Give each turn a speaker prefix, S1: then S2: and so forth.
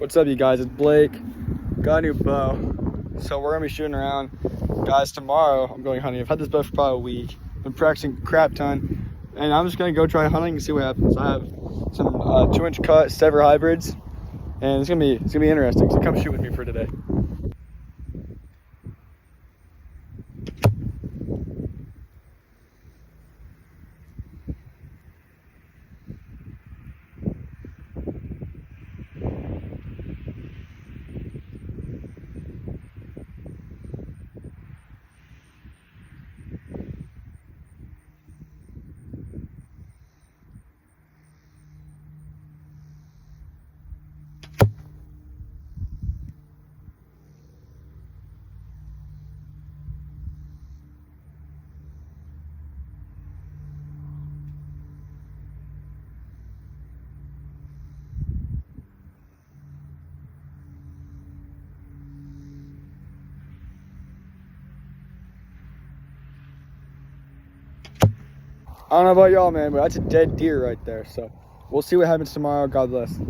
S1: What's up, you guys? It's Blake. Got a new bow, so we're gonna be shooting around. Guys, tomorrow I'm going hunting. I've had this bow for probably a week. Been practicing a crap ton, and I'm just gonna go try hunting and see what happens. I have some 2-inch cut Sever hybrids, and it's gonna be interesting. So come shoot with me for today. I don't know about y'all, man, but that's a dead deer right there. So we'll see what happens tomorrow. God bless.